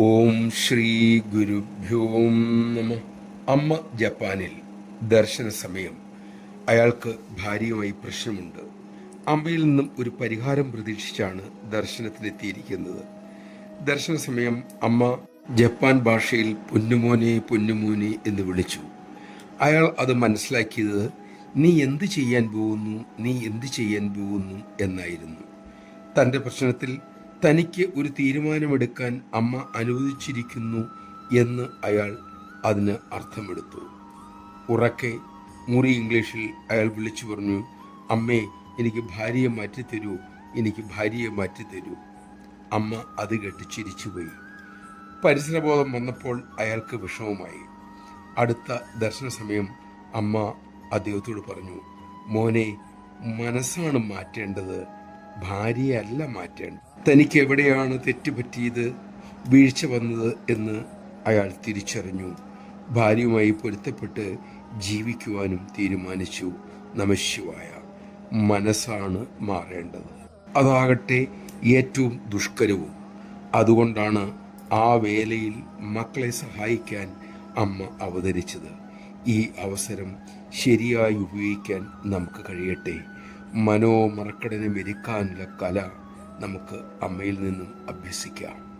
ഓം ശ്രീ ഗുരുഭ്യോ നമ. അമ്മ ജപ്പാനിൽ. ദർശന സമയം. അയാൾക്ക് ഭാര്യയുമായി പ്രശ്നമുണ്ട്. അമ്മയിൽ നിന്നും ഒരു പരിഹാരം പ്രതീക്ഷിച്ചാണ് ദർശനത്തിനെത്തിയിരിക്കുന്നത്. ദർശന സമയം അമ്മ ജപ്പാൻ ഭാഷയിൽ പൊന്നുമോനെ പൊന്നുമോനെ എന്ന് വിളിച്ചു. അയാൾ അത് മനസ്സിലാക്കിയത് നീ എന്ത് ചെയ്യാൻ പോകുന്നു, നീ എന്ത് ചെയ്യാൻ പോകുന്നു എന്നായിരുന്നു. തൻ്റെ പ്രശ്നത്തിൽ തനിക്ക് ഒരു തീരുമാനമെടുക്കാൻ അമ്മ അനുവദിച്ചിരിക്കുന്നു എന്ന് അയാൾ അതിന് അർത്ഥമെടുത്തു. ഉറക്കെ മുറി ഇംഗ്ലീഷിൽ അയാൾ വിളിച്ചു പറഞ്ഞു, അമ്മേ, എനിക്ക് ഭാര്യയെ മാറ്റിത്തരൂ, എനിക്ക് ഭാര്യയെ മാറ്റിത്തരൂ. അമ്മ അത് കേട്ട് ചിരിച്ചുപോയി. പരിസരബോധം വന്നപ്പോൾ അയാൾക്ക് വിഷമമായി. അടുത്ത ദർശന സമയം അമ്മ അദ്ദേഹത്തോട് പറഞ്ഞു, മോനെ, മനസ്സാണ് മാറ്റേണ്ടത്, ഭാര്യയല്ല മാറ്റേണ്ടത്. തനിക്ക് എവിടെയാണ് തെറ്റുപറ്റിയത്, വീഴ്ച വന്നത് എന്ന് അയാൾ തിരിച്ചറിഞ്ഞു. ഭാര്യയുമായി പൊരുത്തപ്പെട്ട് ജീവിക്കുവാനും തീരുമാനിച്ചു. നമഃശിവായ. മനസ്സാണ് മാറേണ്ടത്. അതാകട്ടെ ഏറ്റവും ദുഷ്കരവും. അതുകൊണ്ടാണ് ആ വേലയിൽ മക്കളെ സഹായിക്കാൻ അമ്മ അവതരിച്ചത്. ഈ അവസരം ശരിയായി ഉപയോഗിക്കാൻ നമുക്ക് കഴിയട്ടെ. മനോമറക്കടനെ മെരുക്കാനുള്ള കല നമുക്ക് അമ്മയിൽ നിന്നും അഭ്യസിക്കാം.